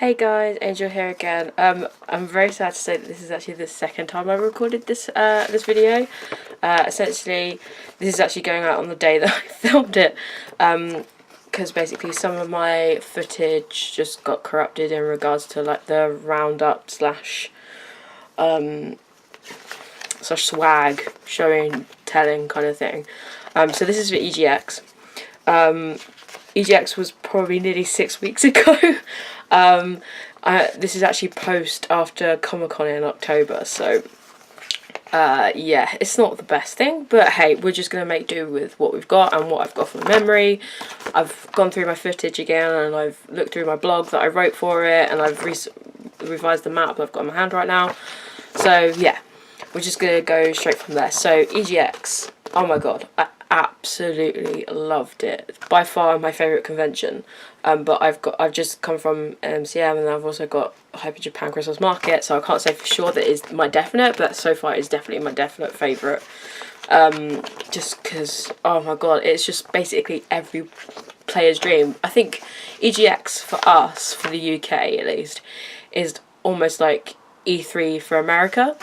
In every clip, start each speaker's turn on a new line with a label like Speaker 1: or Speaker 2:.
Speaker 1: Hey guys, Angel here again. I'm very sad to say that this is actually the second time I recorded this video. Essentially, this is actually going out on the day that I filmed it, because basically some of my footage just got corrupted in regards to like the Roundup slash swag showing telling kind of thing. So this is for EGX. EGX was probably nearly 6 weeks ago. This is actually post after Comic-Con in October, so yeah, it's not the best thing, but hey, we're just going to make do with what we've got and what I've got from memory. I've gone through my footage again and I've looked through my blog that I wrote for it, and I've revised the map that I've got in my hand right now. So yeah, we're just going to go straight from there. So EGX, oh my god, I absolutely loved it. It's by far my favourite convention. But I've just come from MCM, and I've also got Hyper Japan Christmas Market, so I can't say for sure that it's my definite, but so far it's definitely my definite favourite. Just because, oh my god, it's just basically every player's dream. I think EGX for us, for the UK at least, is almost like E3 for America.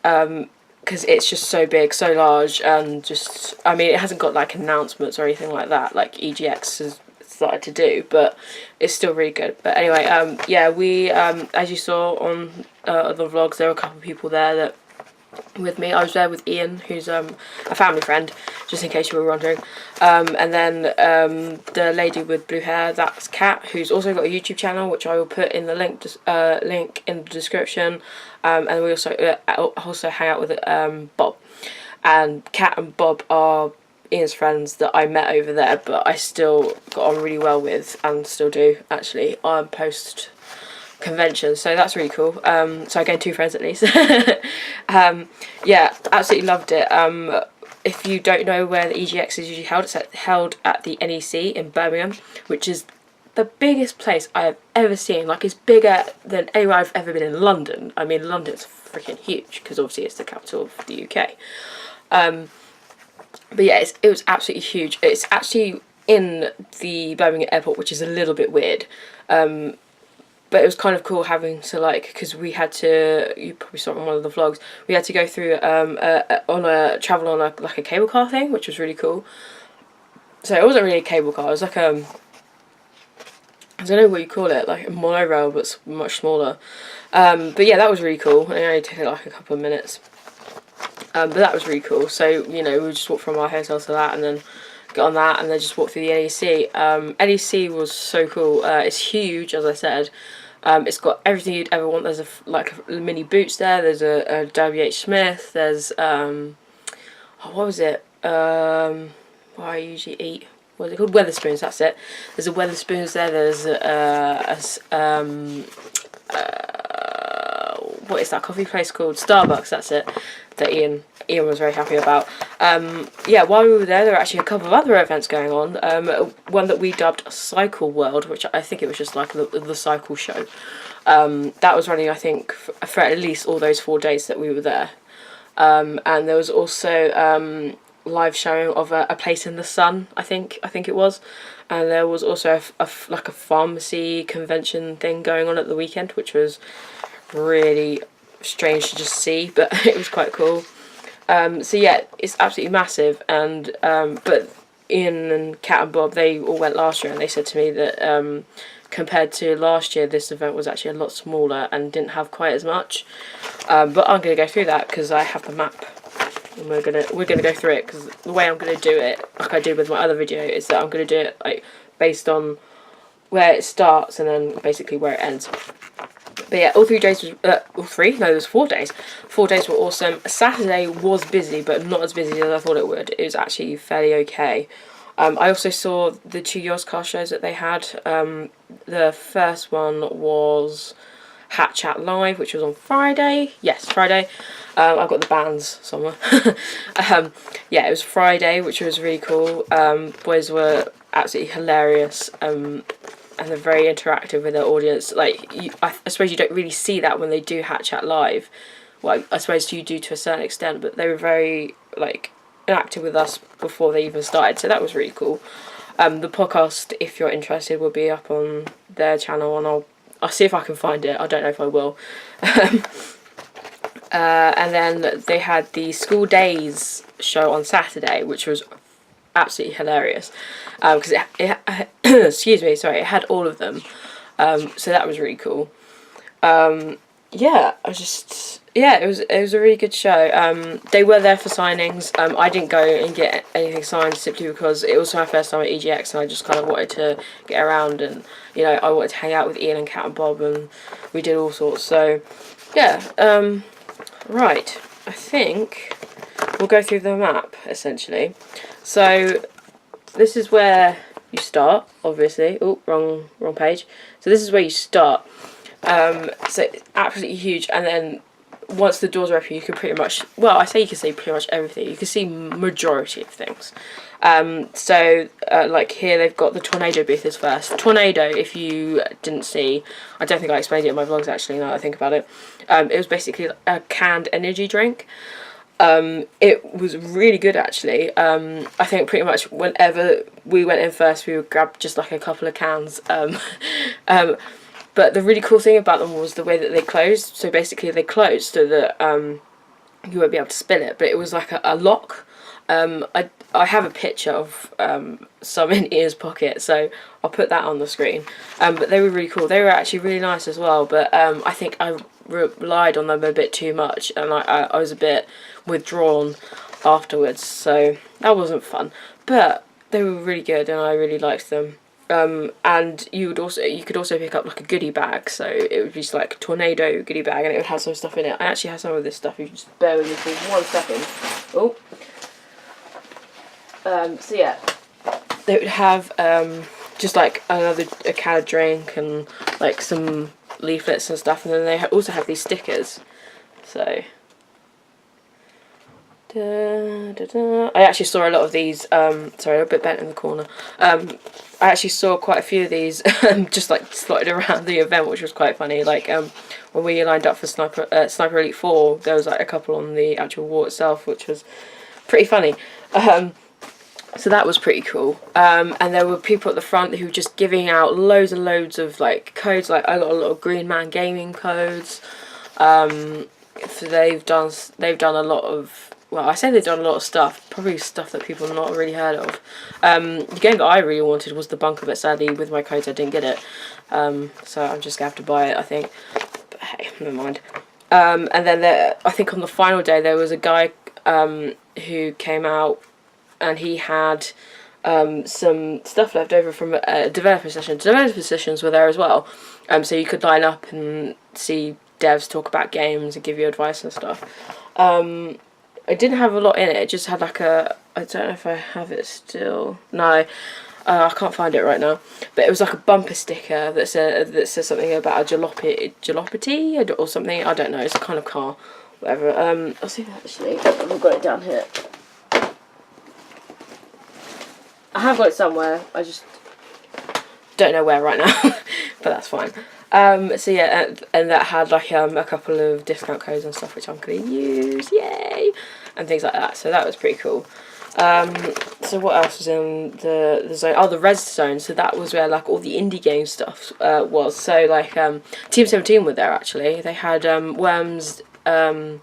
Speaker 1: Because it's just so big, so large, and just, I mean, it hasn't got like announcements or anything like that, like EGX has started to do, but it's still really good. But anyway, yeah, we, as you saw on the vlogs, there were a couple of people there that with me. I was there with Ian, who's a family friend, just in case you were wondering, and then the lady with blue hair, that's Kat, who's also got a YouTube channel, which I will put in the link in the description, and we also hang out with Bob, and Kat and Bob are Ian's friends that I met over there, but I still got on really well with, and still do actually, on post convention, so that's really cool. So I gained 2 friends at least. Yeah, absolutely loved it. If you don't know where the EGX is usually held, it's held at the NEC in Birmingham, which is the biggest place I have ever seen. Like, it's bigger than anywhere I've ever been in London. I mean, London's freaking huge because obviously it's the capital of the UK. But yeah, it was absolutely huge. It's actually in the Birmingham airport, which is a little bit weird. But it was kind of cool having to, like, because we had to, you probably saw it on one of the vlogs, we had to go through travel on like a cable car thing, which was really cool. So it wasn't really a cable car, it was like I don't know what you call it, like a monorail, but much smaller. But yeah, that was really cool. It only took like a couple of minutes. But that was really cool. So, you know, we just walked from our hotel to that, and then got on that, and then just walked through the NEC. NEC was so cool. It's huge, as I said. It's got everything you'd ever want. There's a mini Boots there. There's a WH Smith. There's what was it? What I usually eat. What is it called? Weatherspoons. That's it. There's a Weatherspoons there. There's what is that coffee place called? Starbucks. That's it. That Ian was very happy about. Yeah, while we were there were actually a couple of other events going on. One that we dubbed Cycle World, which I think it was just like the cycle show. That was running, I think, for at least all those 4 days that we were there. And there was also live showing of a place in the sun, I think it was. And there was also like a pharmacy convention thing going on at the weekend, which was really strange to just see, but it was quite cool. So yeah, it's absolutely massive, and but Ian and Kat and Bob, they all went last year, and they said to me that compared to last year, this event was actually a lot smaller and didn't have quite as much. But I'm going to go through that because I have the map, and we're gonna go through it, because the way I'm going to do it, like I did with my other video, is that I'm going to do it like based on where it starts and then basically where it ends. But yeah, all 3 days was, all 3? No, there was 4 days. 4 days were awesome. Saturday was busy, but not as busy as I thought it would. It was actually fairly okay. I also saw the 2 Yogscast shows that they had. The first one was Hat Chat Live, which was on Friday. Yes, Friday. I've got the bands somewhere. Yeah, it was Friday, which was really cool. Boys were absolutely hilarious. And they're very interactive with their audience. Like, I suppose you don't really see that when they do Hat Chat Live. Well, I suppose you do to a certain extent, but they were very, like, interactive with us before they even started, so that was really cool. The podcast, if you're interested, will be up on their channel, and I'll see if I can find it. I don't know if I will. And then they had the School Days show on Saturday, which was absolutely hilarious. Because it excuse me, sorry, it had all of them. So that was really cool. Yeah, it was a really good show. They were there for signings. I didn't go and get anything signed simply because it was my first time at EGX, and I just kind of wanted to get around, and you know, I wanted to hang out with Ian and Kat and Bob, and we did all sorts. So yeah, right. I think we'll go through the map essentially. So this is where you start, obviously. Oh, wrong page. So this is where you start. So it's absolutely huge, and then once the doors are open, you can pretty much, well, I say you can see pretty much everything. You can see majority of things. Like here they've got the Tornado booths first. Tornado, if you didn't see, I don't think I explained it in my vlogs actually, now that I think about it. It was basically a canned energy drink. It was really good actually. I think pretty much whenever we went in first, we would grab just like a couple of cans. But the really cool thing about them was the way that they closed. So basically they closed so that you won't be able to spill it, but it was like a lock. I have a picture of some in Ian's pocket, so I'll put that on the screen. But they were really cool. They were actually really nice as well, but I think I relied on them a bit too much, and I was a bit withdrawn afterwards, so that wasn't fun. But they were really good, and I really liked them. And you could also pick up like a goodie bag, so it would be just like Tornado goodie bag, and it would have some stuff in it. I actually have some of this stuff. You just bear with me for 1 second. Oh. So yeah, they would have just like a can of drink and like some leaflets and stuff, and then they also have these stickers. So I actually saw a lot of these. Sorry, a bit bent in the corner. I actually saw quite a few of these just like slotted around the event, which was quite funny. Like when we lined up for Sniper Elite 4, there was like a couple on the actual wall itself, which was pretty funny. So that was pretty cool. And there were people at the front who were just giving out loads and loads of like codes. Like I got a lot of Green Man Gaming codes. So they've done a lot of, well, I say they've done a lot of stuff, probably stuff that people have not really heard of. The game that I really wanted was the Bunker, but sadly with my codes I didn't get it. So I'm just going to have to buy it, I think. But hey, never mind. And then I think on the final day there was a guy who came out, and he had some stuff left over from a developer session. Developer sessions were there as well. So you could line up and see devs talk about games and give you advice and stuff. It didn't have a lot in it. It just had like I don't know if I have it still. No, I can't find it right now. But it was like a bumper sticker that says something about a jalopity or something. I don't know. It's a kind of car, whatever. I'll see if actually I've got it down here. I have got it somewhere. I just don't know where right now, but that's fine. So yeah, and that had like a couple of discount codes and stuff which I'm gonna use, yay, and things like that. So that was pretty cool. So what else was in the zone? Oh, the res zone. So that was where like all the indie game stuff was. So like Team 17 were there actually. They had Worms. Oh,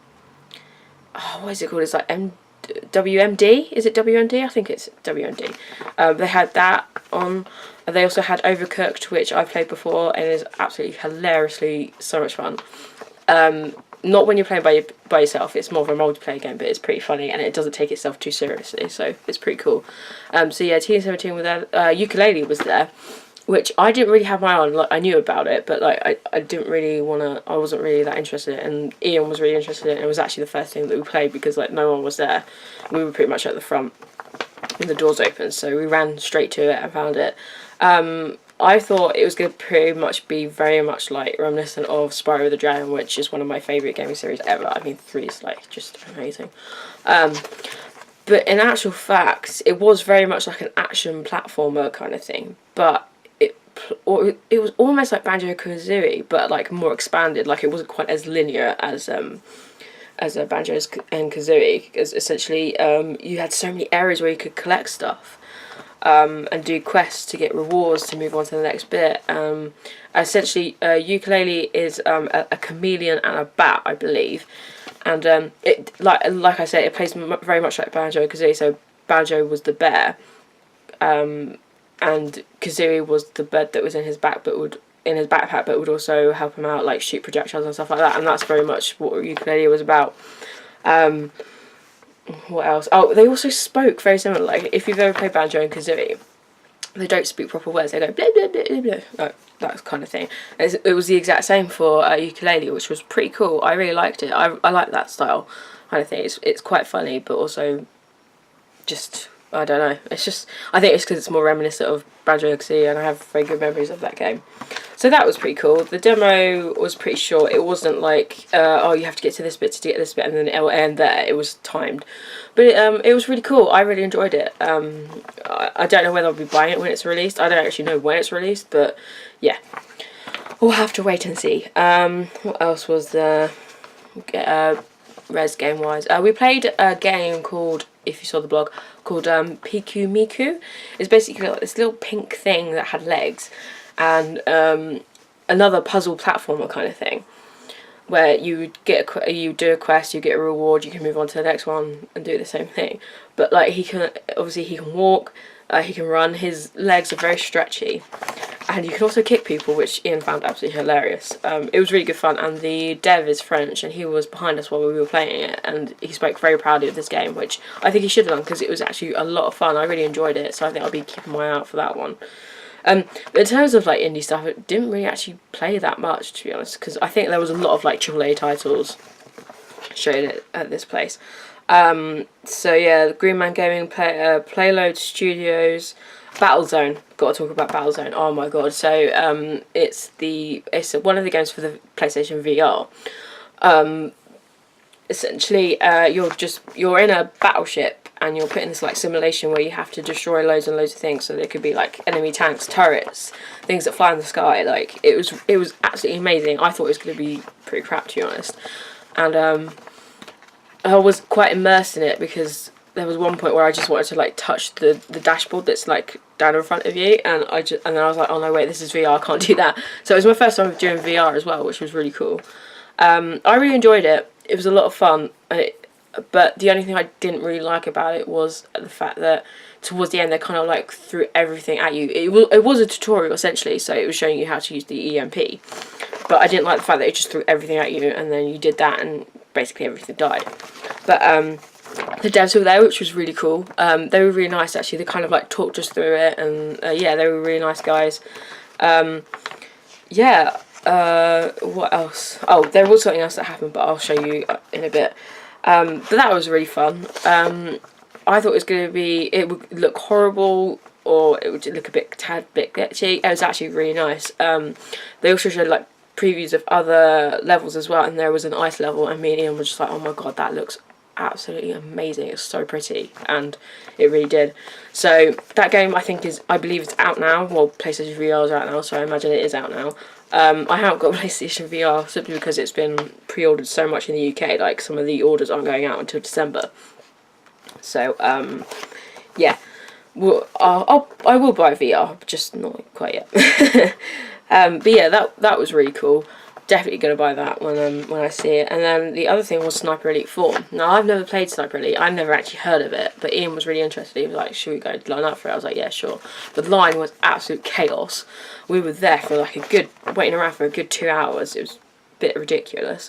Speaker 1: what is it called? It's like WMD? Is it WMD? I think it's WMD. They had that on. They also had Overcooked, which I've played before and is absolutely hilariously so much fun. Not when you're playing by yourself, it's more of a multiplayer game, but it's pretty funny and it doesn't take itself too seriously, so it's pretty cool. So yeah, Team 17 was there. Ukulele was there, which I didn't really have my on. Like I knew about it, but like I didn't really I wasn't really that interested in it, and Ian was really interested in it. It was actually the first thing that we played because like no one was there. We were pretty much at the front when the doors opened, so we ran straight to it and found it. I thought it was going to pretty much be very much like reminiscent of Spyro the Dragon, which is one of my favourite gaming series ever. I mean, 3 is like just amazing. But in actual fact, it was very much like an action platformer kind of thing, but it was almost like Banjo-Kazooie, but like more expanded. Like it wasn't quite as linear as a Banjo and Kazooie, because essentially you had so many areas where you could collect stuff. and do quests to get rewards to move on to the next bit. Essentially, ukulele is a chameleon and a bat, I believe, and it like I said, it plays very much like Banjo-Kazooie. So Banjo was the bear, and Kazooie was the bird that was in his backpack, but would also help him out, like shoot projectiles and stuff like that. And that's very much what ukulele was about. What else? Oh, they also spoke very similar. Like, if you've ever played Banjo and Kazooie, they don't speak proper words. They go blah blah blah blah blah. Like, that kind of thing. It was the exact same for ukulele, which was pretty cool. I really liked it. I like that style kind of thing. It's quite funny, but also just, I don't know. It's just, I think it's because it's more reminiscent of Banjo and Kazooie, and I have very good memories of that game. So that was pretty cool. The demo was pretty short. It wasn't like, oh, you have to get to this bit to get this bit, and then it'll end there. It was timed. But it was really cool. I really enjoyed it. I don't know whether I'll be buying it when it's released. I don't actually know when it's released, but yeah. We'll have to wait and see. What else was there? Res game-wise. We played a game called, if you saw the blog, called Piku Miku. It's basically like this little pink thing that had legs, and another puzzle platformer kind of thing, where you do a quest, you get a reward, you can move on to the next one and do the same thing. But like, he can walk, he can run, his legs are very stretchy, and you can also kick people, which Ian found absolutely hilarious. It was really good fun, and the dev is French, and he was behind us while we were playing it, and he spoke very proudly of this game, which I think he should have done, because it was actually a lot of fun. I really enjoyed it, so I think I'll be keeping my eye out for that one. But in terms of like indie stuff, it didn't really actually play that much, to be honest, because I think there was a lot of like AAA titles showed at this place. So yeah, Green Man Gaming, Playload Studios, Battlezone. Got to talk about Battlezone. Oh my god! So it's one of the games for the PlayStation VR. Essentially, you're in a battleship, and you're put in this like simulation where you have to destroy loads and loads of things. So there could be like enemy tanks, turrets, things that fly in the sky. Like, it was absolutely amazing. I thought it was going to be pretty crap, to be honest, and I was quite immersed in it, because there was one point where I just wanted to like touch the dashboard that's like down in front of you, and then I was like, oh no, wait, this is VR, I can't do that. So it was my first time doing VR as well, which was really cool. I really enjoyed it. It was a lot of fun, but the only thing I didn't really like about it was the fact that towards the end they kind of like threw everything at you. It was a tutorial essentially, so it was showing you how to use the EMP, but I didn't like the fact that it just threw everything at you, and then you did that and basically everything died. But the devs were there, which was really cool. They were really nice actually. They kind of like talked us through it, and yeah, they were really nice guys. Yeah. What else? Oh, there was something else that happened, but I'll show you in a bit. But that was really fun. I thought it would look horrible, or it would look a tad bit glitchy. It was actually really nice. They also showed like previews of other levels as well, and there was an ice level, and me and Ian were just like, oh my god, that looks absolutely amazing. It's so pretty, and it really did. So that game, I believe it's out now. Well, PlayStation VR is out now, so I imagine it is out now. I haven't got PlayStation VR simply because it's been pre-ordered so much in the UK. Like, some of the orders aren't going out until December. So yeah, well, I will buy VR, just not quite yet. But yeah, that was really cool. Definitely going to buy that when I see it. And then the other thing was Sniper Elite 4. Now, I've never played Sniper Elite. I've never actually heard of it. But Ian was really interested. He was like, should we go line up for it? I was like, yeah, sure. The line was absolute chaos. We were there for like waiting around for a good 2 hours. It was a bit ridiculous.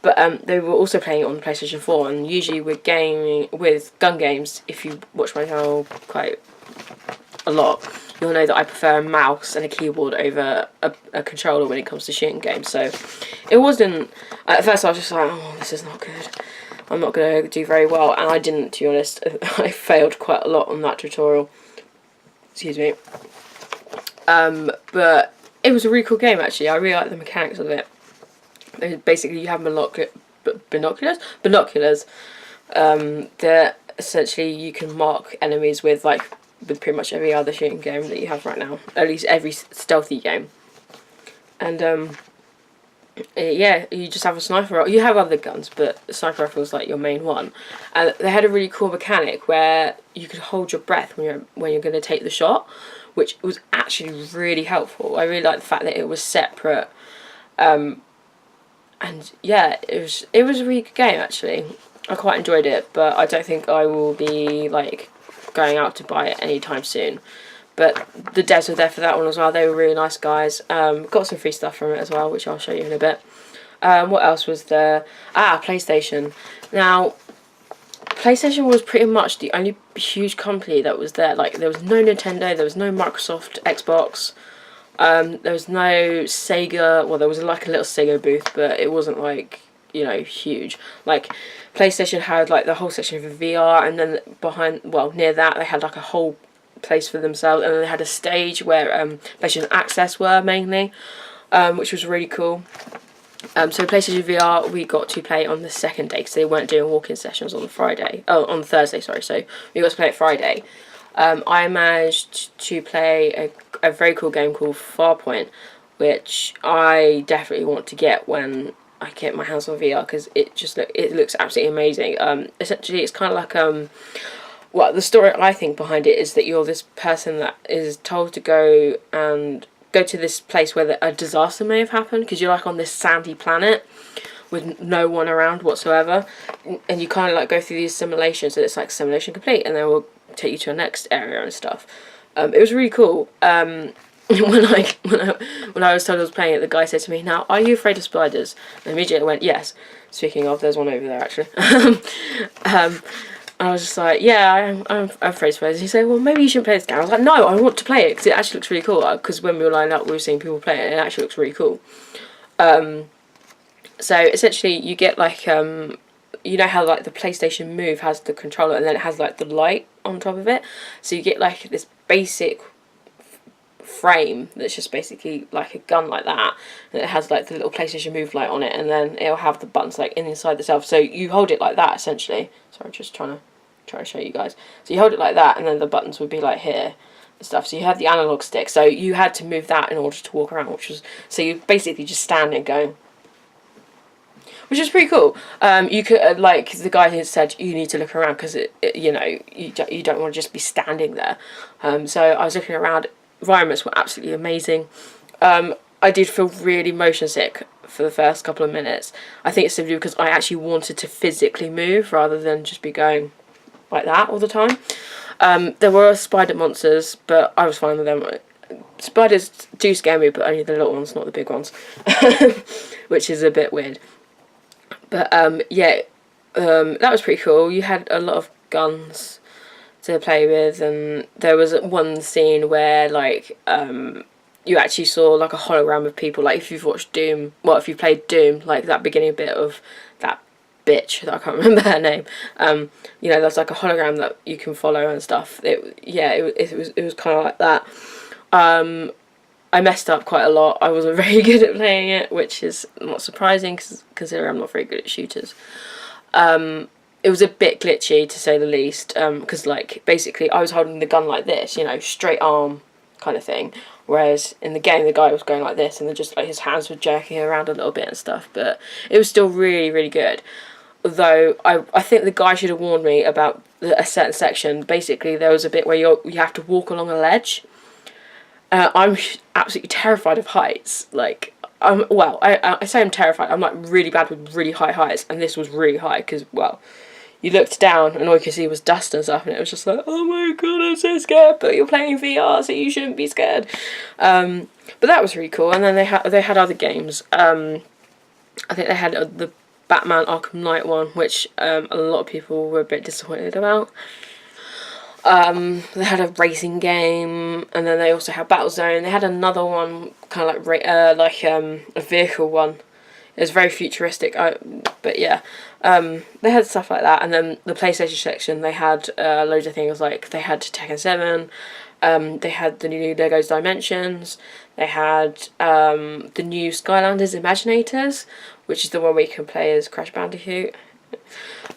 Speaker 1: But they were also playing it on the PlayStation 4. And usually with gun games, if you watch my channel quite a lot, you'll know that I prefer a mouse and a keyboard over a controller when it comes to shooting games. So it wasn't, at first I was just like, oh, this is not good, I'm not going to do very well, and I didn't, to be honest. I failed quite a lot on that tutorial, excuse me. But it was a really cool game actually. I really like the mechanics of it. Basically you have binoculars that essentially you can mark enemies with pretty much every other shooting game that you have right now. At least every stealthy game. And yeah, you just have a sniper rifle. You have other guns, but the sniper rifle is like your main one. And they had a really cool mechanic where you could hold your breath when you're going to take the shot, which was actually really helpful. I really like the fact that it was separate. And yeah, it was a really good game actually. I quite enjoyed it, but I don't think I will be like going out to buy it anytime soon. But the devs were there for that one as well. They were really nice guys. Got some free stuff from it as well, which I'll show you in a bit. What else was there? PlayStation. Now, PlayStation was pretty much the only huge company that was there. Like, there was no Nintendo, there was no Microsoft, Xbox. There was no Sega. Well, there was like a little Sega booth, but it wasn't like, you know, huge. Like, PlayStation had like the whole section for VR, and then near that they had like a whole place for themselves, and then they had a stage where PlayStation Access were mainly, which was really cool. So PlayStation VR we got to play on the second day because they weren't doing walk-in sessions on the Friday. Oh, on Thursday, sorry. So we got to play it Friday. I managed to play a very cool game called Farpoint, which I definitely want to get when I get my hands on VR because it looks absolutely amazing. Essentially, it's kind of like well, the story I think behind it is that you're this person that is told to go to this place where a disaster may have happened because you're like on this sandy planet with no one around whatsoever, and you kind of like go through these simulations, and it's like simulation complete, and then we'll take you to a next area and stuff. It was really cool. When I was told I was playing it, the guy said to me, "Now, are you afraid of spiders?" And immediately I went, "Yes." Speaking of, there's one over there actually. I was just like, yeah, I'm afraid of spiders. He said, well, maybe you shouldn't play this game. I was like, no, I want to play it because it actually looks really cool. Because when we were lining up, we were seeing people play it, and it actually looks really cool. So essentially, you get like you know how like the PlayStation Move has the controller and then it has like the light on top of it. So you get like this basic frame that's just basically like a gun like that, and it has like the little PlayStation Move light on it, and then it'll have the buttons like inside itself. So you hold it like that essentially. Sorry, just trying to show you guys. So you hold it like that, and then the buttons would be like here and stuff. So you had the analog stick, so you had to move that in order to walk around, so you're basically just standing going, which is pretty cool. You could like the guy who said you need to look around because you know you don't want to just be standing there. So I was looking around. Environments were absolutely amazing. I did feel really motion sick for the first couple of minutes. I think it's simply because I actually wanted to physically move rather than just be going like that all the time. There were spider monsters, but I was fine with them. Spiders do scare me, but only the little ones, not the big ones, which is a bit weird. But yeah, that was pretty cool. You had a lot of guns to play with, and there was one scene where like you actually saw like a hologram of people. Like if you've watched Doom, well, if you played Doom, like that beginning bit of that bitch that I can't remember her name. You know, there's like a hologram that you can follow and stuff. It was kind of like that. I messed up quite a lot. I wasn't very good at playing it, which is not surprising considering I'm not very good at shooters. It was a bit glitchy to say the least, because like basically I was holding the gun like this, you know, straight arm kind of thing, whereas in the game the guy was going like this, and then just like his hands were jerking around a little bit and stuff. But it was still really, really good. Although I think the guy should have warned me about a certain section. Basically, there was a bit where you have to walk along a ledge. I'm absolutely terrified of heights. Like, I say I'm terrified. I'm like really bad with really high heights, and this was really high because, well, you looked down and all you could see was dust and stuff, and it was just like, oh my god, I'm so scared. But you're playing VR, so you shouldn't be scared. But that was really cool. And then they had other games. I think they had the Batman Arkham Knight one, which a lot of people were a bit disappointed about. They had a racing game, and then they also had Battlezone. They had another one, kind of like a vehicle one. It was very futuristic, but yeah. They had stuff like that, and then the PlayStation section, they had loads of things, like they had Tekken 7, they had the new Lego's Dimensions, they had the new Skylanders Imaginators, which is the one where you can play as Crash Bandicoot.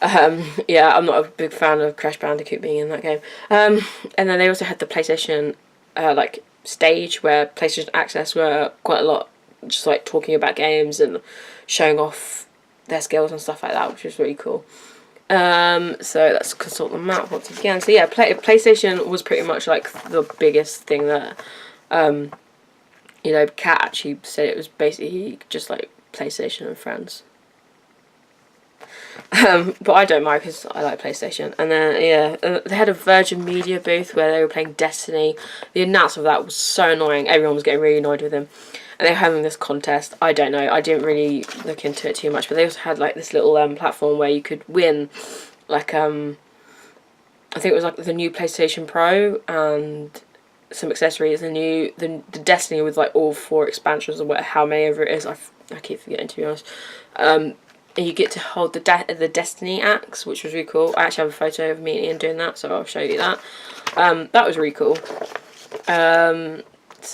Speaker 1: Yeah, I'm not a big fan of Crash Bandicoot being in that game. And then they also had the PlayStation like stage where PlayStation Access were quite a lot just like talking about games and showing off their skills and stuff like that, which was really cool. So let's consult the map once again. So yeah, PlayStation was pretty much like the biggest thing that, you know, Kat actually said it was basically just like PlayStation and friends. But I don't mind because I like PlayStation. And then, yeah, they had a Virgin Media booth where they were playing Destiny. The announcer of that was so annoying. Everyone was getting really annoyed with him. And they were having this contest. I don't know. I didn't really look into it too much. But they also had, like, this little platform where you could win, like, I think it was, like, the new PlayStation Pro and some accessories. The Destiny with, like, all 4 expansions or how many ever it is. I keep forgetting, to be honest. And you get to hold the Destiny axe, which was really cool. I actually have a photo of me and Ian doing that, so I'll show you that. That was really cool. So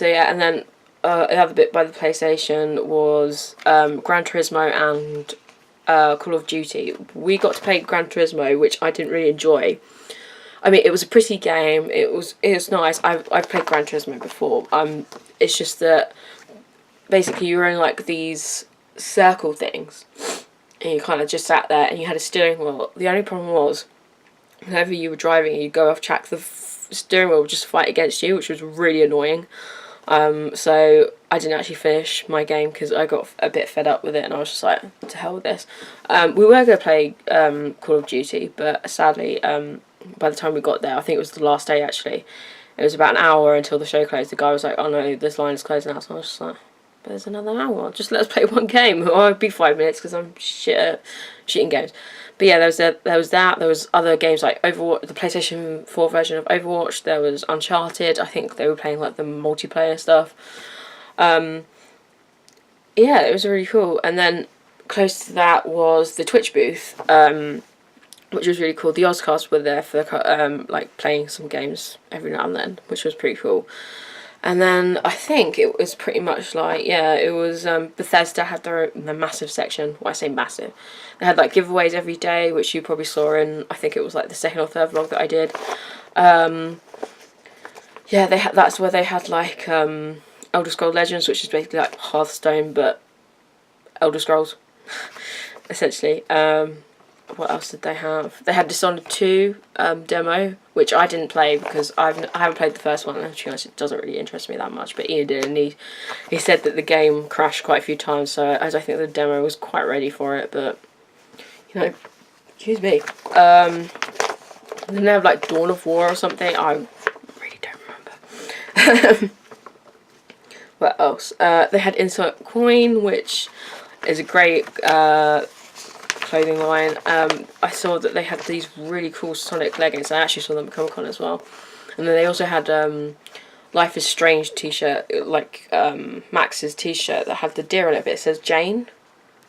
Speaker 1: yeah, and then the other bit by the PlayStation was Gran Turismo and Call of Duty. We got to play Gran Turismo, which I didn't really enjoy. I mean, it was a pretty game. It was nice. I've played Gran Turismo before. It's just that basically you were in like these circle things. And you kind of just sat there and you had a steering wheel. The only problem was, whenever you were driving and you go off track, the steering wheel would just fight against you, which was really annoying. So I didn't actually finish my game because I got a bit fed up with it and I was just like, to hell with this. We were going to play Call of Duty, but sadly, by the time we got there, I think it was the last day actually, it was about an hour until the show closed. The guy was like, oh no, this line is closing now. So I was just like, there's another hour. Just let us play one game. Or it'd be 5 minutes because I'm shit at shooting games. But yeah, there was that. There was other games like Overwatch, the PlayStation 4 version of Overwatch. There was Uncharted. I think they were playing like the multiplayer stuff. Yeah, it was really cool. And then close to that was the Twitch booth, which was really cool. The Ozcasts were there for like playing some games every now and then, which was pretty cool. And then I think it was pretty much like, yeah, it was Bethesda had their massive section. Well, I say massive. They had like giveaways every day, which you probably saw in, I think it was like the 2nd or 3rd vlog that I did. Yeah, that's where they had like Elder Scrolls Legends, which is basically like Hearthstone, but Elder Scrolls, essentially. What else did they have? They had Dishonored 2 demo, which I didn't play because I haven't played the first one, and to be honest, it doesn't really interest me that much, but Ian did, and he said that the game crashed quite a few times, so I don't think the demo was quite ready for it, but, you know, excuse me. Didn't they have, like, Dawn of War or something? I really don't remember. What else? They had Insert Coin, which is a great clothing line. I saw that they had these really cool Sonic leggings. I actually saw them at Comic-Con as well. And then they also had Life is Strange t-shirt, like Max's t-shirt that had the deer on it, but it says Jane,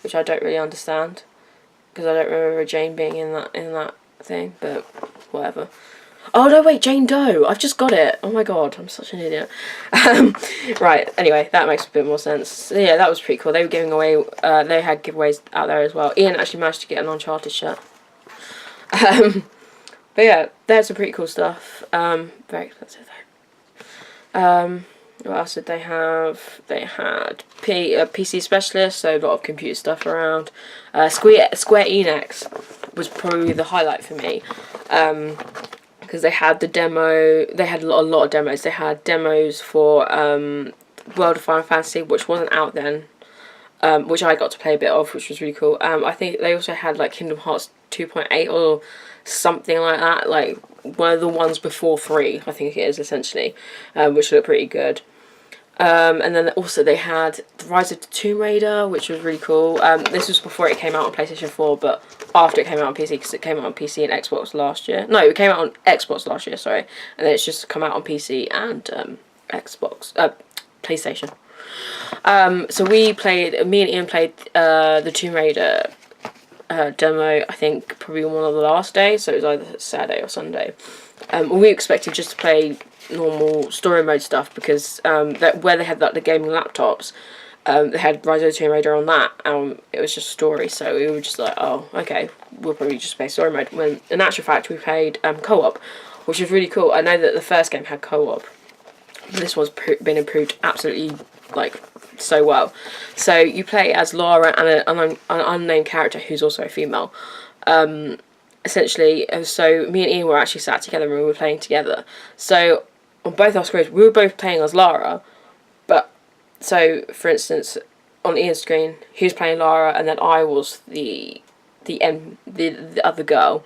Speaker 1: which I don't really understand because I don't remember Jane being in that thing, but whatever. Oh no, wait, Jane Doe. I've just got it. Oh my god, I'm such an idiot. Right, anyway, that makes a bit more sense. So, yeah, that was pretty cool. They were giving away, they had giveaways out there as well. Ian actually managed to get an Uncharted shirt. But yeah, there's some pretty cool stuff. Very expensive though. What else did they have? They had PC specialist, so a lot of computer stuff around. Square Enix was probably the highlight for me. Because they had the demo, they had a lot of demos. They had demos for World of Final Fantasy, which wasn't out then, which I got to play a bit of, which was really cool. I think they also had like Kingdom Hearts 2.8 or something like that, like one of the ones before 3, I think it is essentially, which looked pretty good. And then also they had the Rise of the Tomb Raider, which was really cool. This was before it came out on PlayStation 4, but after it came out on PC, because it came out on PC and Xbox last year. No, it came out on Xbox last year, sorry. And then it's just come out on PC and PlayStation. So me and Ian played the Tomb Raider demo, I think probably on one of the last days, so it was either Saturday or Sunday. We expected just to play normal story mode stuff because where they had like the gaming laptops, they had Rise of the Tomb Raider on that, it was just story, so we were just like, oh, okay, we'll probably just play story mode, when in actual fact we played co-op, which is really cool. I know that the first game had co-op, but this one's been improved absolutely like so well. So you play as Lara and an unnamed character who's also a female. Essentially, so me and Ian were actually sat together and we were playing together. So on both our screens, we were both playing as Lara, but so for instance, on Ian's screen, he was playing Lara, and then I was the other girl,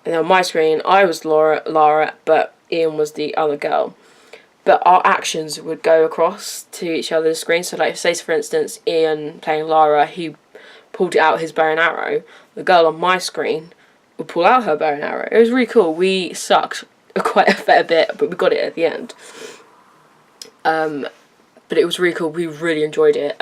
Speaker 1: and then on my screen, I was Lara, but Ian was the other girl. But our actions would go across to each other's screen. So, like, say for instance, Ian playing Lara, he pulled out his bow and arrow. The girl on my screen would pull out her bow and arrow. It was really cool. We sucked quite a fair bit, but we got it at the end. But it was really cool. We really enjoyed it.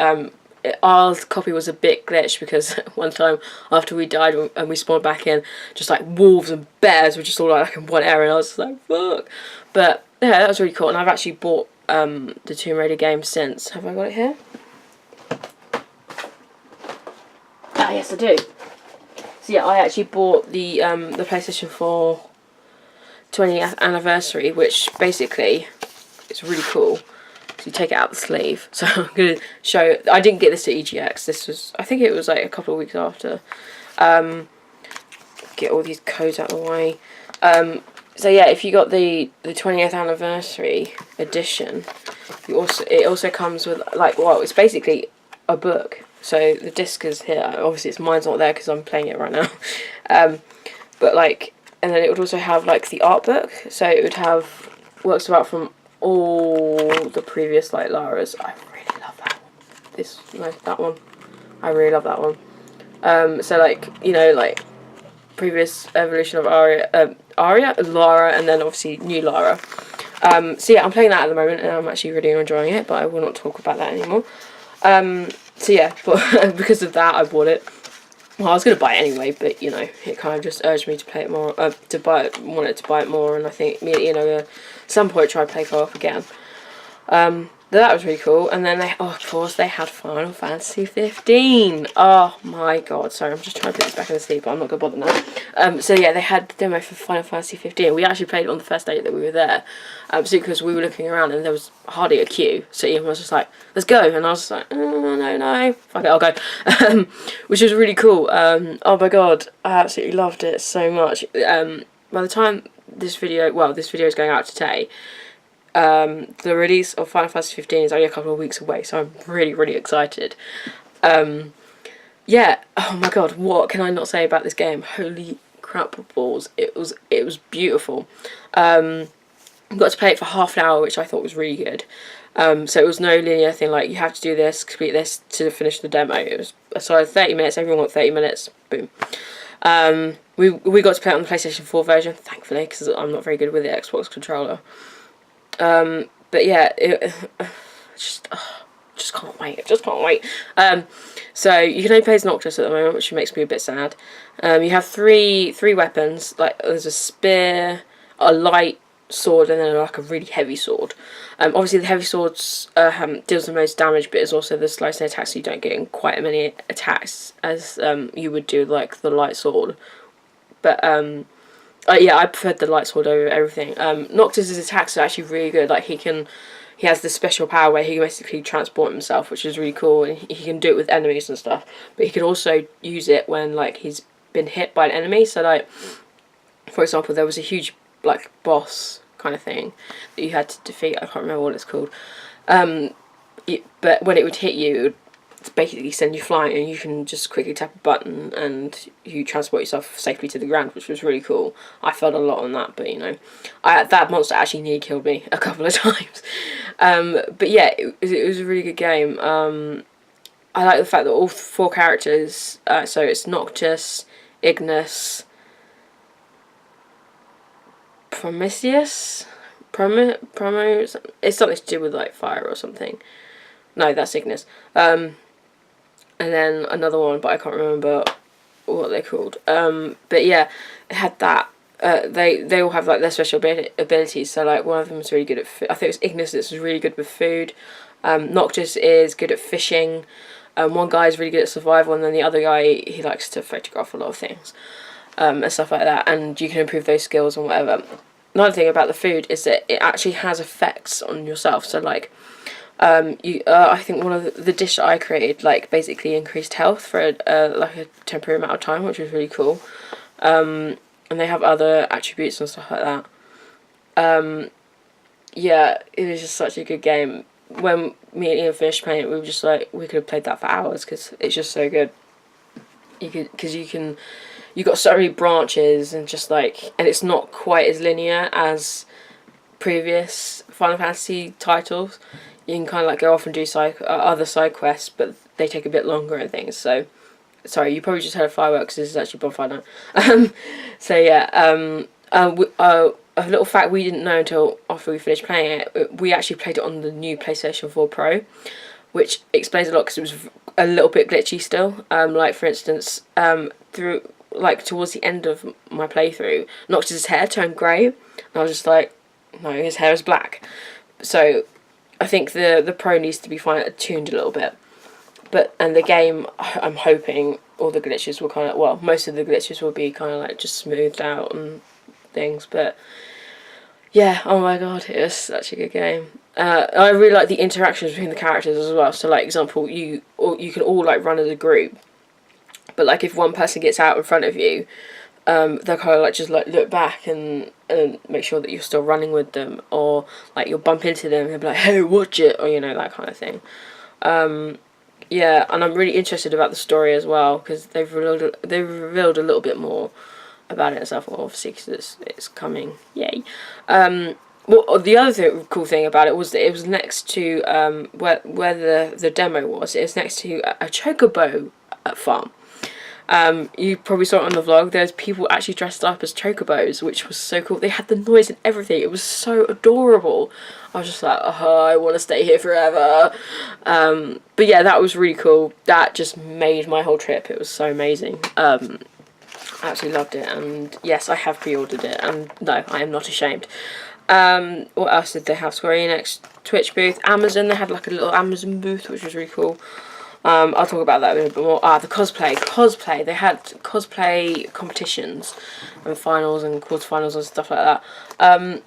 Speaker 1: Our copy was a bit glitched because one time after we died and we spawned back in, just like wolves and bears were just all like in one area, and I was just like, fuck. But yeah, that was really cool. And I've actually bought the Tomb Raider game since. Have I got it here? Ah, yes, I do. So yeah, I actually bought the PlayStation 4 20th anniversary, which basically is really cool. So you take it out the sleeve. So I'm going to show... I didn't get this at EGX. This was... I think it was like a couple of weeks after. Get all these codes out of the way. So yeah, if you got the 20th anniversary edition, it also comes with, like, well, it's basically a book. So the disc is here. Obviously, mine's not there because I'm playing it right now. But like... And then it would also have, like, the art book. So it would have works about from all the previous, like, Laras. I really love that one. That one. I really love that one. So, like, you know, like, previous evolution of Lara, and then obviously new Lara. So yeah, I'm playing that at the moment, and I'm actually really enjoying it, but I will not talk about that anymore. So yeah, but because of that, I bought it. Well, I was going to buy it anyway, but, you know, it kind of just urged me to play it more, wanted to buy it more, and I think me and Ian at some point try to play co-op again. That was really cool, and then of course, they had Final Fantasy 15. Oh my god, sorry, I'm just trying to put this back in the sleeve, but I'm not going to bother now. So yeah, they had the demo for Final Fantasy 15. We actually played it on the first day that we were there, because we were looking around and there was hardly a queue, so Ian was just like, let's go, and I was just like, oh, no, fuck it, I'll go. Which was really cool. Oh my god, I absolutely loved it so much. By the time this video is going out today, the release of Final Fantasy 15 is only a couple of weeks away, so I'm really, really excited. Yeah, oh my god, what can I not say about this game? Holy crap balls, it was beautiful. I got to play it for half an hour, which I thought was really good. So it was no linear thing, like, you have to do this, complete this to finish the demo. It was, so 30 minutes, everyone got 30 minutes, boom. We got to play it on the PlayStation 4 version, thankfully, because I'm not very good with the Xbox controller. But yeah, just can't wait. So you can only play as Noctis at the moment, which makes me a bit sad. You have three weapons. Like, there's a spear, a light sword, and then like a really heavy sword. Obviously the heavy swords deals the most damage, but it's also the slicing attacks, so you don't get in quite as many attacks as you would do like the light sword. But yeah, I preferred the light sword over everything. Noctis' attacks are actually really good. Like, he has this special power where he can basically transport himself, which is really cool, and he can do it with enemies and stuff. But he can also use it when, like, he's been hit by an enemy. So, like, for example, there was a huge, like, boss kind of thing that you had to defeat. I can't remember what it's called. But when it would hit you, it would basically send you flying, and you can just quickly tap a button and you transport yourself safely to the ground, which was really cool. I felt a lot on that, but, you know, that monster actually nearly killed me a couple of times. But yeah, it was a really good game. I like the fact that all four characters, so it's Noctis, Ignis, Prometheus, it's something to do with, like, fire or something. No, that's Ignis. And then another one, but I can't remember what they're called. But yeah, it had that. They all have, like, their special abilities. So, like, one of them was really good at I think it was Ignis that's really good with food. Noctis is good at fishing. One guy is really good at survival, and then the other guy, he likes to photograph a lot of things. And stuff like that, and you can improve those skills and whatever. Another thing about the food is that it actually has effects on yourself. So, like, I think one of the dish that I created like basically increased health for like a temporary amount of time, which was really cool. And they have other attributes and stuff like that. Yeah, it was just such a good game. When me and Ian finished playing it, we were just like, we could have played that for hours because it's just so good. You got so many branches and just like, and it's not quite as linear as previous Final Fantasy titles. You can kind of like go off and do other side quests, but they take a bit longer and things. So, sorry, you probably just heard fireworks. This is actually bonfire night. So yeah, a little fact we didn't know until after we finished playing it. We actually played it on the new PlayStation 4 Pro, which explains a lot because it was a little bit glitchy still. Like for instance, through like towards the end of my playthrough, Noctis's hair turned grey, and I was just like, no, his hair is black. So I think the Pro needs to be tuned a little bit. And the game, I'm hoping all the glitches will kind of, well, most of the glitches will be kind of like just smoothed out and things. But yeah, oh my god, it was such a good game. I really like the interactions between the characters as well. So like example, you can all like run as a group, but like if one person gets out in front of you, they'll kind of like just like look back and make sure that you're still running with them, or like you'll bump into them and they'll be like, hey, watch it, or you know, that kind of thing. Yeah, and I'm really interested about the story as well because they've revealed a little bit more about it and stuff. Well, obviously because it's coming, yay. Well, the other cool thing about it was that it was next to where the demo was. It was next to a chocobo farm. You probably saw it on the vlog. There's people actually dressed up as chocobos, which was so cool. They had the noise and everything. It was so adorable. I was just like, oh, I want to stay here forever. But yeah, that was really cool. That just made my whole trip. It was so amazing. I absolutely loved it. And yes, I have pre-ordered it. And no, I am not ashamed. What else did they have? Square Enix, Twitch booth, Amazon. They had like a little Amazon booth, which was really cool. I'll talk about that a little bit more. The cosplay. They had cosplay competitions and finals and quarterfinals and stuff like that.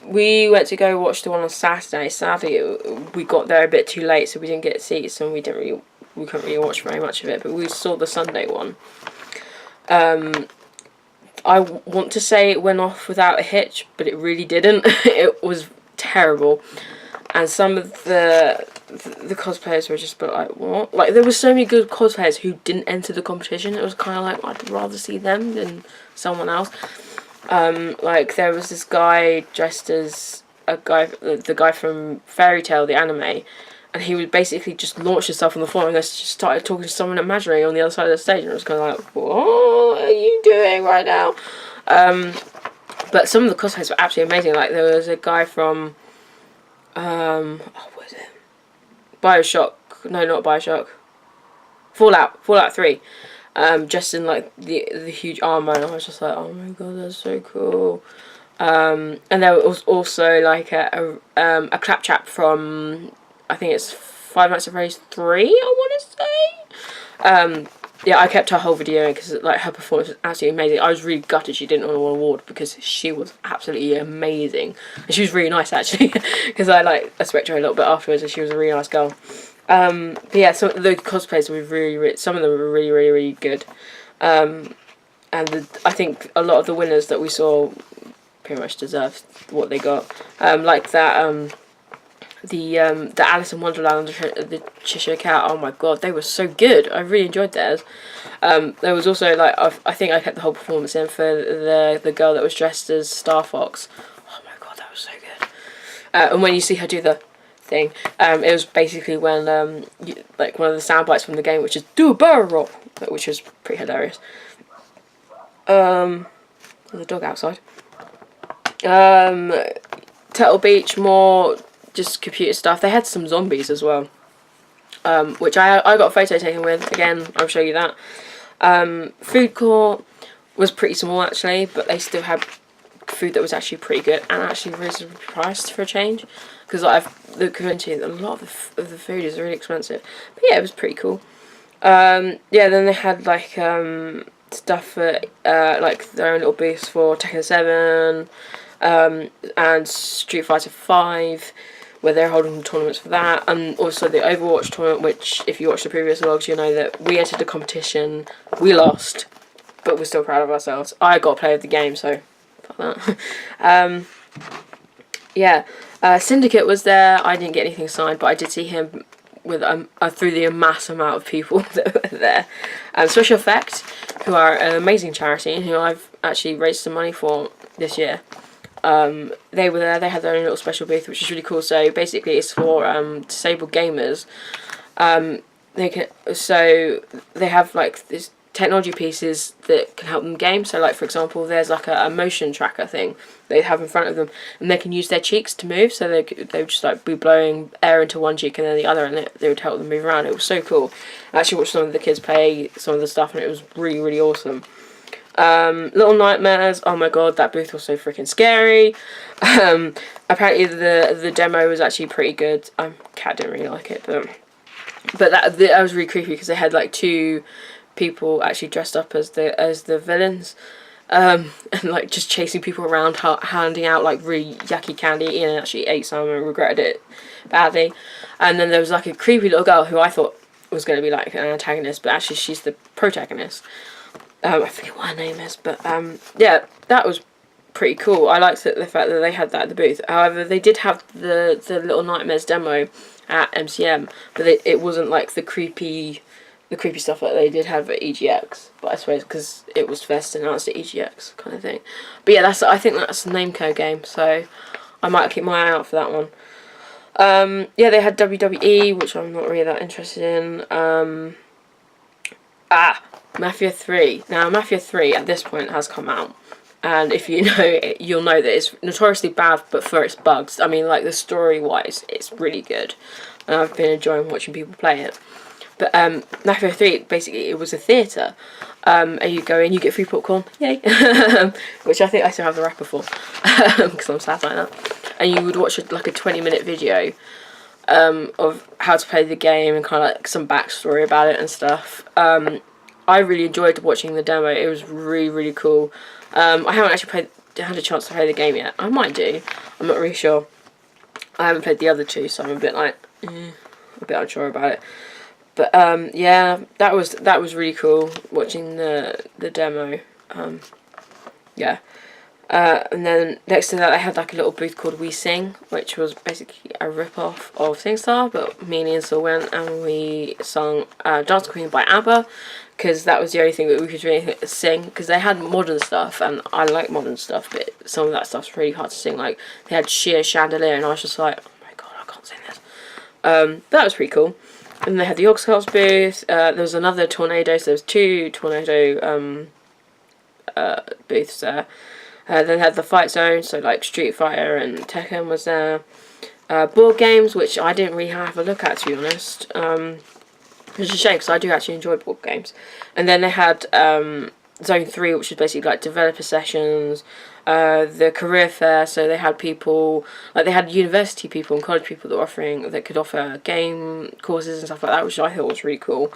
Speaker 1: We went to go watch the one on Saturday. Sadly, we got there a bit too late, so we didn't get seats, and we couldn't really watch very much of it. But we saw the Sunday one. I want to say it went off without a hitch, but it really didn't. It was terrible. And some of the cosplayers were just like, what? Like, there were so many good cosplayers who didn't enter the competition. It was kind of like, I'd rather see them than someone else. Like, there was this guy dressed as the guy from Fairy Tail, the anime, and he would basically just launch himself on the floor and just started talking to someone imaginary on the other side of the stage, and I was kind of like, what are you doing right now? But some of the cosplays were absolutely amazing. Like, there was a guy from what was it? Bioshock. No, not Bioshock. Fallout 3. Just in like the huge armor, and I was just like, oh my god, that's so cool. And there was also like a claptrap from, I think it's Five Nights at Freddy's 3, I want to say. Yeah, I kept her whole video because like her performance was absolutely amazing. I was really gutted she didn't win an award because she was absolutely amazing, and she was really nice actually. Because I spoke to her a little bit afterwards, and she was a really nice girl. But yeah, some of the cosplays were really, some of them were really good. And I think a lot of the winners that we saw pretty much deserved what they got. Like that. The Alice in Wonderland, the Cheshire Cat. Oh my god, they were so good. I really enjoyed theirs. There was also like I think I kept the whole performance in for the girl that was dressed as Star Fox. Oh my god, that was so good. And when you see her do the thing, it was basically when like one of the sound bites from the game, which is do a barrel roll, which was pretty hilarious. There's a dog outside. Turtle Beach, more just computer stuff. They had some zombies as well, which I got a photo taken with. Again, I'll show you that. Food court was pretty small actually, but they still had food that was actually pretty good and actually reasonably priced for a change. Because I've looked into a lot of the food is really expensive, but yeah, it was pretty cool. Yeah, then they had like stuff for like their own little booths for Tekken 7. And Street Fighter 5, where they're holding tournaments for that, and also the Overwatch tournament, which if you watch the previous vlogs, you know that we entered the competition, we lost, but we're still proud of ourselves. I got to play of the game, so fuck that. Yeah, Syndicate was there. I didn't get anything signed, but I did see him with through the mass amount of people that were there. Special Effect, who are an amazing charity, and who I've actually raised some money for this year. They were there. They had their own little special booth, which is really cool. So basically, it's for disabled gamers. They have like this technology pieces that can help them game. So like, for example, there's like a motion tracker thing they have in front of them, and they can use their cheeks to move. So they would just like be blowing air into one cheek and then the other, and they would help them move around. It was so cool. I actually watched some of the kids play some of the stuff, and it was really, really awesome. Little Nightmares, oh my god, that booth was so freaking scary. Apparently the demo was actually pretty good. Cat didn't really like it, but that was really creepy, because they had like 2 people actually dressed up as the villains, and like just chasing people around, handing out like really yucky candy. Ian actually ate some and regretted it badly. And then there was like a creepy little girl who I thought was going to be like an antagonist, but actually she's the protagonist. I forget what her name is, but yeah, that was pretty cool. I liked the fact that they had that at the booth. However, they did have the Little Nightmares demo at MCM, but it wasn't like the creepy stuff that they did have at EGX. But I suppose because it was first announced at EGX kind of thing. But yeah, I think that's a Namco game, so I might keep my eye out for that one. Yeah, they had WWE, which I'm not really that interested in. Mafia 3. Now, Mafia 3 at this point has come out. And if you know it, you'll know that it's notoriously bad, but for its bugs. I mean, like, the story-wise, it's really good. And I've been enjoying watching people play it. But Mafia 3, basically, it was a theatre. And you go in, you get free popcorn. Yay. Which I think I still have the wrapper for. Because I'm sad like that. And you would watch like a 20-minute video of how to play the game and kind of like some backstory about it and stuff. I really enjoyed watching the demo. It was really, really cool. I haven't actually had a chance to play the game yet. I might do. I'm not really sure. I haven't played the other 2, so I'm a bit like, a bit unsure about it. But yeah, that was really cool watching the demo. Yeah. And then next to that, I had like a little booth called We Sing, which was basically a rip-off of SingStar, but me and Ian still went and we sung Dance Queen by ABBA, because that was the only thing that we could really sing, because they had modern stuff, and I like modern stuff, but some of that stuff's really hard to sing. Like, they had Sheer Chandelier, and I was just like, oh my god, I can't sing this. That was pretty cool. And they had the Aux booth. There was another Tornado, so there was 2 Tornado booths there. Then they had the Fight Zone, so like Street Fighter and Tekken was there. Board games, which I didn't really have a look at, to be honest. Which is a shame, because I do actually enjoy board games. And then they had Zone 3, which is basically like developer sessions, the career fair, so they had people, like they had university people and college people that could offer game courses and stuff like that, which I thought was really cool.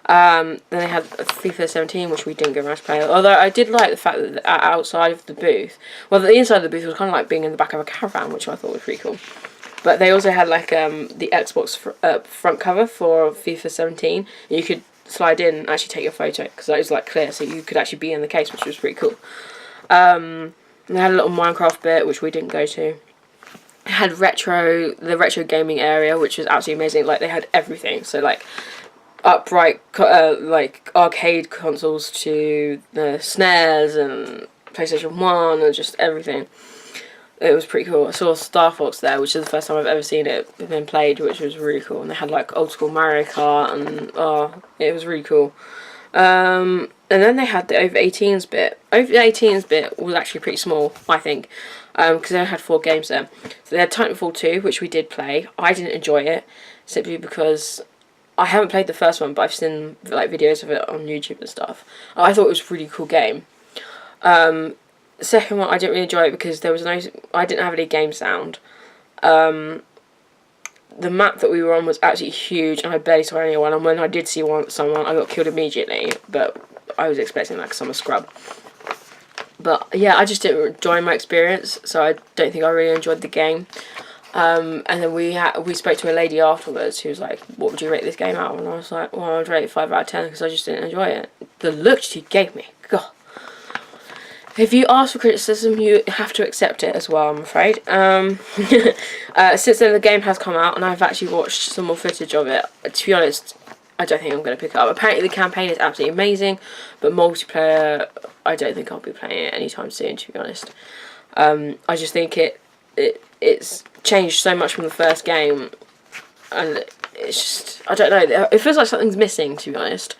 Speaker 1: Then they had FIFA 17, which we didn't get around to play, although I did like the fact that outside of the booth, well, the inside of the booth was kind of like being in the back of a caravan, which I thought was pretty cool. But they also had like the Xbox front cover for FIFA 17, and you could slide in and actually take your photo, because it was like clear, so you could actually be in the case, which was pretty cool. And they had a little Minecraft bit, which we didn't go to. They had the retro gaming area, which was absolutely amazing. Like, they had everything, so like upright like arcade consoles to the SNES and PlayStation 1 and just everything. It was pretty cool. I saw Star Fox there, which is the first time I've ever seen it been played, which was really cool. And they had like old school Mario Kart, and it was really cool. And then they had the over 18s bit. Over 18s bit was actually pretty small, I think, because they had 4 games there. So they had Titanfall 2, which we did play. I didn't enjoy it simply because I haven't played the first one, but I've seen like videos of it on YouTube and stuff. I thought it was a really cool game. The second one, I didn't really enjoy it because I didn't have any game sound. The map that we were on was absolutely huge, and I barely saw anyone. And when I did see someone, I got killed immediately. But I was expecting like some scrub. But yeah, I just didn't enjoy my experience, so I don't think I really enjoyed the game. And then we spoke to a lady afterwards who was like, what would you rate this game out of? And I was like, well, I'd rate it 5 out of 10 because I just didn't enjoy it. The look she gave me, God. If you ask for criticism, you have to accept it as well, I'm afraid. Since then, the game has come out, and I've actually watched some more footage of it. To be honest, I don't think I'm going to pick it up. Apparently, the campaign is absolutely amazing, but multiplayer, I don't think I'll be playing it anytime soon, to be honest. I just think it's changed so much from the first game, and it's just, I don't know, it feels like something's missing, to be honest.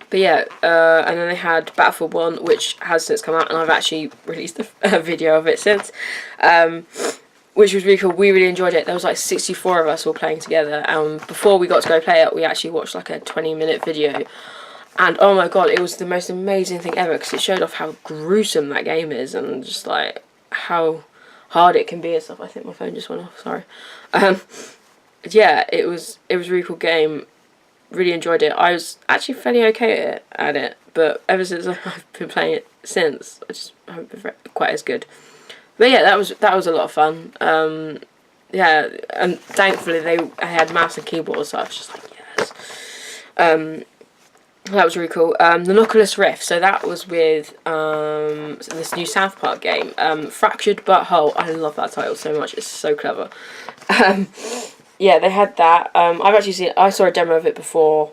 Speaker 1: But yeah, and then they had Battlefield 1, which has since come out, and I've actually released a video of it since, which was really cool. We really enjoyed it. There was like 64 of us all playing together, and before we got to go play it, we actually watched like a 20-minute video, and oh my god, it was the most amazing thing ever, because it showed off how gruesome that game is, and just like how hard it can be and stuff. I think my phone just went off, sorry. Yeah, it was a really cool game. Really enjoyed it. I was actually fairly okay at it, but ever since I've been playing it since, I just haven't been quite as good. But yeah, that was a lot of fun. Yeah, and thankfully they had mouse and keyboard, so I was just like, yes. That was really cool. The Oculus Rift, so that was with this new South Park game, Fractured But Whole. I love that title so much. It's so clever. Yeah, they had that. I've actually I saw a demo of it before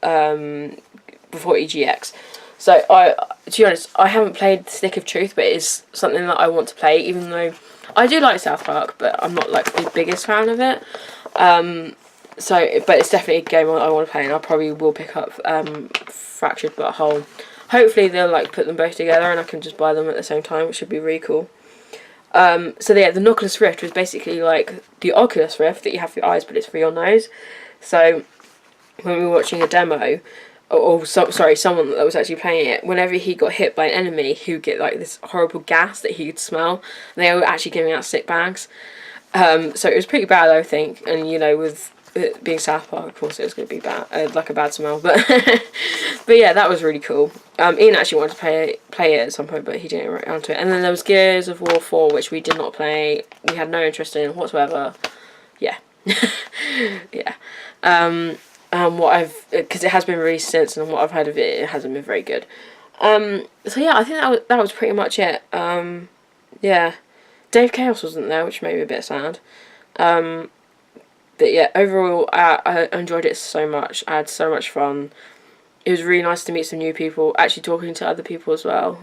Speaker 1: EGX. So to be honest, I haven't played Stick of Truth, but it's something that I want to play, even though I do like South Park, but I'm not like the biggest fan of it. But it's definitely a game I want to play, and I probably will pick up Fractured But Whole. Hopefully they'll like put them both together, and I can just buy them at the same time, which should be really cool. So yeah, the Oculus Rift was basically like the Oculus Rift that you have for your eyes, but it's for your nose. So when we were watching a demo, someone that was actually playing it, whenever he got hit by an enemy, he would get like this horrible gas that he could smell. And they were actually giving out sick bags. So it was pretty bad, I think. And you know, with it being South Park, of course, it was going to be bad, like a bad smell. But but yeah, that was really cool. Ian actually wanted to play it at some point, but he didn't get around to it. And then there was Gears of War 4, which we did not play. We had no interest in whatsoever. Yeah, yeah. Because it has been released since, and what I've heard of it, it hasn't been very good. So yeah, I think that was pretty much it. Yeah, Dave Chaos wasn't there, which made me a bit sad. But yeah, overall, I enjoyed it so much. I had so much fun. It was really nice to meet some new people, actually talking to other people as well,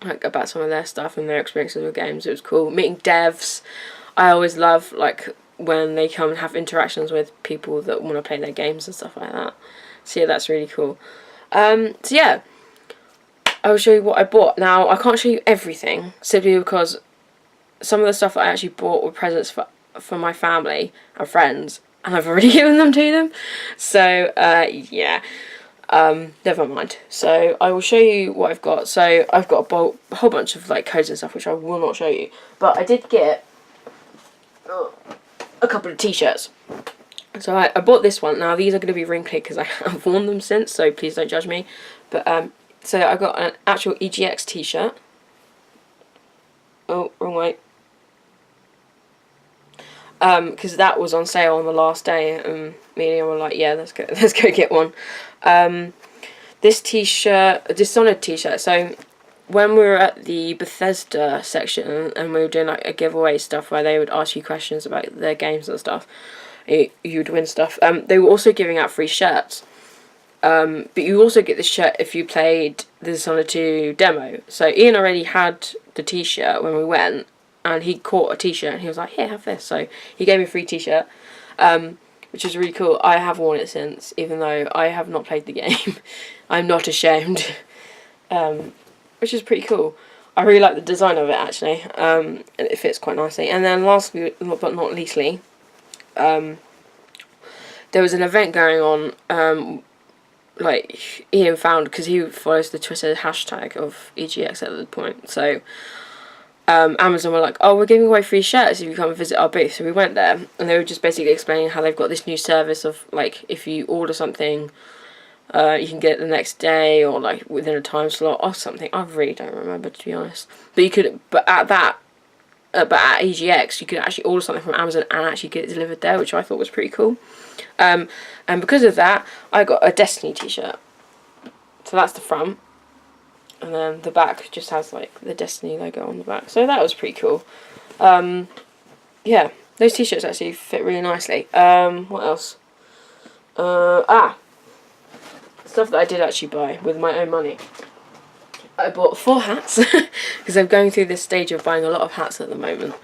Speaker 1: like about some of their stuff and their experiences with games. It was cool. Meeting devs, I always love like when they come and have interactions with people that want to play their games and stuff like that. So yeah, that's really cool. So yeah, I will show you what I bought. Now, I can't show you everything, simply because some of the stuff that I actually bought were presents for my family and friends, and I've already given them to them. So yeah, never mind. So I will show you what I've got. So I've got a whole bunch of like codes and stuff, which I will not show you, but I did get a couple of t-shirts. So I bought this one. Now these are going to be wrinkly because I have worn them since, so please don't judge me. But so I got an actual EGX t-shirt. Oh, wrong way. Because that was on sale on the last day, and me and Ian were like, yeah, let's go get one. This t-shirt, a Dishonored t-shirt. So when we were at the Bethesda section and we were doing like a giveaway stuff where they would ask you questions about their games and stuff, you would win stuff. They were also giving out free shirts. But you also get this shirt if you played the Dishonored 2 demo. So Ian already had the t-shirt when we went, and he caught a t-shirt and he was like, here, have this. So he gave me a free t-shirt, which is really cool. I have worn it since, even though I have not played the game. I'm not ashamed. Which is pretty cool. I really like the design of it, actually. And it fits quite nicely. And then lastly, but not leastly, there was an event going on, like Ian found, because he follows the Twitter hashtag of EGX at the point. So Amazon were like, oh, we're giving away free shirts if you come and visit our booth. So we went there, and they were just basically explaining how they've got this new service of like, if you order something, you can get it the next day or like within a time slot or something. I really don't remember, to be honest. But you could, but at that but at EGX you could actually order something from Amazon and actually get it delivered there, which I thought was pretty cool. And because of that, I got a Destiny t-shirt. So that's the front, and then the back just has like the Destiny logo on the back. So that was pretty cool. Yeah, those t-shirts actually fit really nicely. What else? Stuff that I did actually buy with my own money. I bought 4 hats because I'm going through this stage of buying a lot of hats at the moment.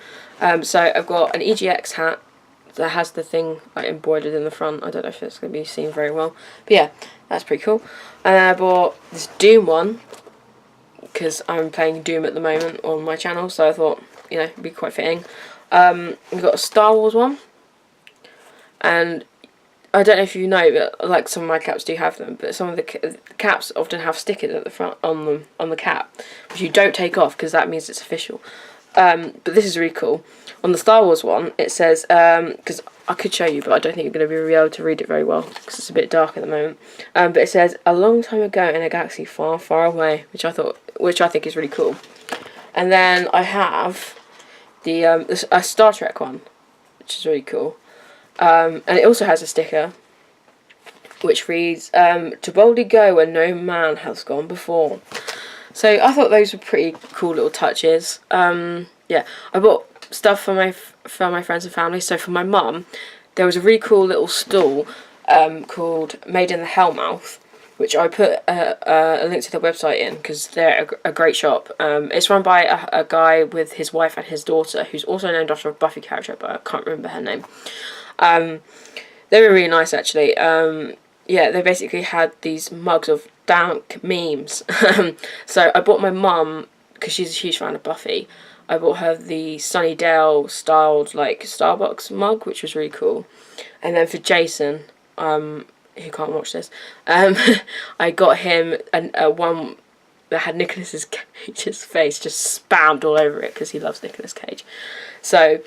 Speaker 1: So I've got an EGX hat that has the thing like embroidered in the front. I don't know if it's going to be seen very well, but yeah, that's pretty cool. And then I bought this Doom one because I'm playing Doom at the moment on my channel, so I thought, you know, it'd be quite fitting. We've got a Star Wars one, and I don't know if you know, but like some of my caps do have them, but some of the caps often have stickers at the front on them, on the cap, which you don't take off because that means it's official. But this is really cool. On the Star Wars one, it says, because I could show you, but I don't think you're going to be able to read it very well because it's a bit dark at the moment. But it says, "A long time ago in a galaxy far, far away," which I think is really cool. And then I have a Star Trek one, which is really cool. And it also has a sticker which reads, "To boldly go where no man has gone before." So I thought those were pretty cool little touches. Yeah, I bought stuff for my friends and family. So for my mum, there was a really cool little stall called Made in the Hellmouth, which I put a link to the website in because they're a great shop. It's run by a guy with his wife and his daughter, who's also named after a Buffy character, but I can't remember her name. They were really nice, actually. Yeah, they basically had these mugs of dank memes. So I bought my mum, because she's a huge fan of Buffy, I bought her the Sunnydale styled like Starbucks mug, which was really cool. And then for Jason, who can't watch this, I got him one that had Nicolas Cage's face just spammed all over it because he loves Nicolas Cage. So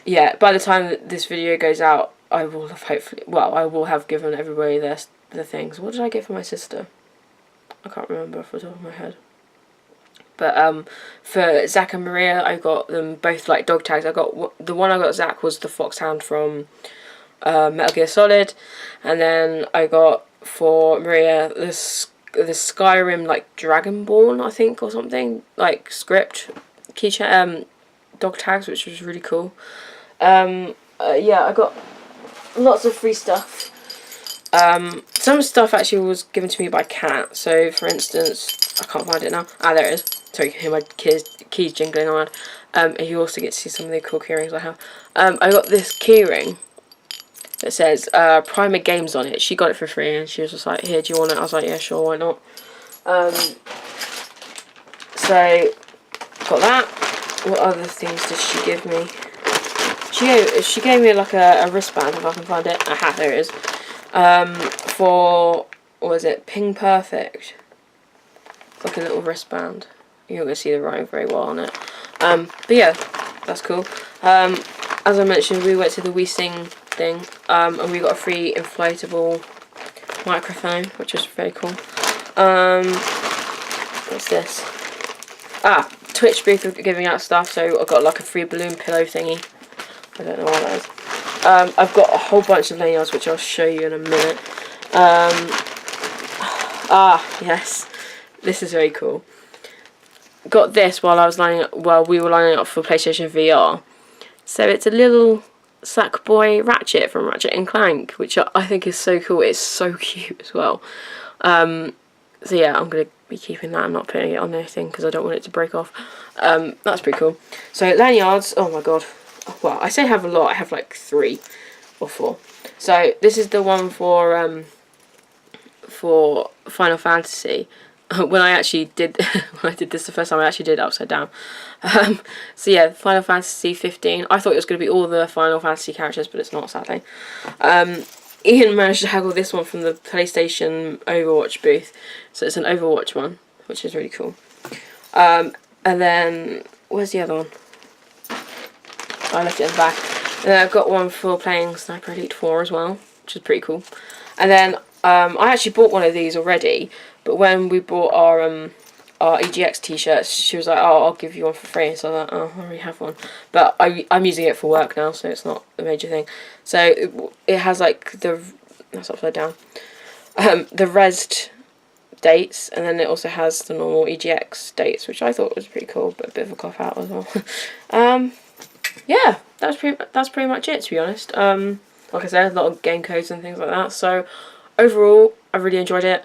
Speaker 1: yeah, by the time that this video goes out, I will have given everybody the things. What did I get for my sister? I can't remember off the top of my head. But for Zach and Maria, I got them both like dog tags. The one I got Zach was the Foxhound from Metal Gear Solid, and then I got for Maria the Skyrim like Dragonborn, I think, or something, like script keychain dog tags, which was really cool. Yeah, I got lots of free stuff. Some stuff actually was given to me by Kat. So for instance, I can't find it now. Ah, there it is. So you can hear my keys jingling around. And you also get to see some of the cool keyrings I have. I got this keyring that says Primer Games on it. She got it for free and she was just like, "Here, do you want it?" I was like, "Yeah, sure, why not?" So got that. What other things did she give me? She gave me like a wristband, if I can find it. Aha, there it is. For, what was it, Ping Perfect. It's like a little wristband. You're not going to see the writing very well on it. But yeah, that's cool. As I mentioned, we went to the We Sing thing, and we got a free inflatable microphone, which was very cool. What's this? Ah, Twitch booth are giving out stuff, so I got like a free balloon pillow thingy. I don't know what that is. I've got a whole bunch of lanyards, which I'll show you in a minute. Yes, this is very cool. Got this while we were lining up for PlayStation VR. So it's a little Sackboy Ratchet from Ratchet and Clank, which I think is so cool. It's so cute as well. So yeah, I'm gonna be keeping that. I'm not putting it on anything because I don't want it to break off. That's pretty cool. So lanyards. Oh my god. Well, I say I have a lot. I have like 3 or 4. So this is the one for Final Fantasy. When I did this the first time, I actually did it upside down. So yeah, Final Fantasy 15. I thought it was going to be all the Final Fantasy characters, but it's not, sadly. Ian managed to haggle this one from the PlayStation Overwatch booth. So it's an Overwatch one, which is really cool. And then, where's the other one? I left it in the back. And then I've got one for playing Sniper Elite 4 as well, which is pretty cool. And then I actually bought one of these already, but when we bought our our EGX t-shirts. She was like, oh, I'll give you one for free. So I was like, oh, I already have one. But I'm using it for work now, so it's not a major thing. So it has like that's upside down. The resed dates, and then it also has the normal EGX dates, which I thought was pretty cool, but a bit of a cop out as well. Yeah, that's pretty much it, to be honest. Like I said, a lot of game codes and things like that. So overall, I really enjoyed it.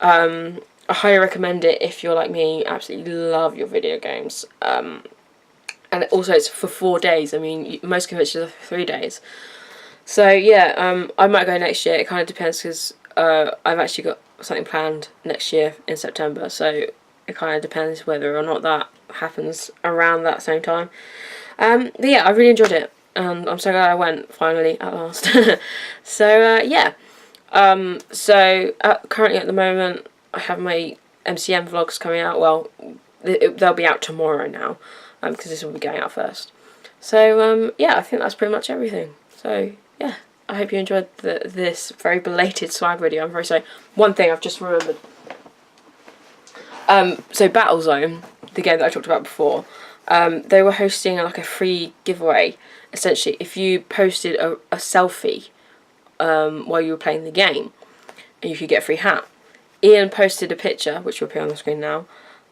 Speaker 1: I highly recommend it if you're like me, you absolutely love your video games. And also it's for 4 days. I mean, most conventions are for 3 days. So yeah, I might go next year. It kind of depends because I've actually got something planned next year in September. So it kind of depends whether or not that happens around that same time. But yeah, I really enjoyed it. I'm so glad I went finally at last. So yeah. Currently at the moment, I have my MCM vlogs coming out. Well, they'll be out tomorrow now, because this will be going out first. So yeah, I think that's pretty much everything. So yeah, I hope you enjoyed this very belated swag video. I'm very sorry. One thing I've just remembered. So Battlezone, the game that I talked about before, they were hosting like a free giveaway. Essentially, if you posted a selfie while you were playing the game, and you could get a free hat. Ian posted a picture, which will appear on the screen now,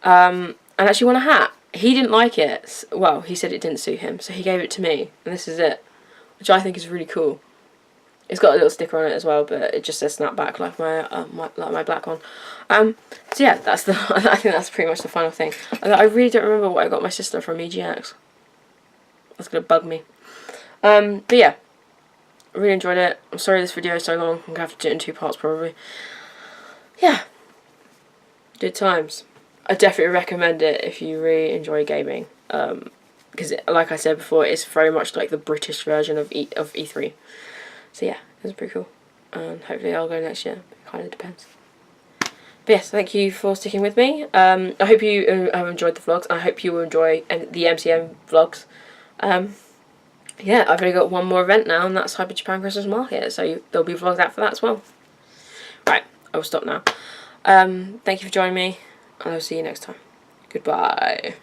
Speaker 1: and actually won a hat. He didn't like it. Well, he said it didn't suit him, so he gave it to me, and this is it, which I think is really cool. It's got a little sticker on it as well, but it just says snapback like my black one. So yeah, that's the. I think that's pretty much the final thing. I really don't remember what I got my sister from EGX. That's gonna bug me. But yeah, I really enjoyed it. I'm sorry this video is so long. I'm gonna have to do it in 2 parts probably. Yeah, good times. I definitely recommend it if you really enjoy gaming. Because like I said before, it's very much like the British version of E3. So yeah, it was pretty cool. And hopefully I'll go next year. It kind of depends. But yes, thank you for sticking with me. I hope you have enjoyed the vlogs. I hope you will enjoy the MCM vlogs. Yeah, I've only got one more event now, and that's Hyper Japan Christmas Market. So there'll be vlogs out for that as well. Right, I will stop now. Thank you for joining me, and I'll see you next time. Goodbye.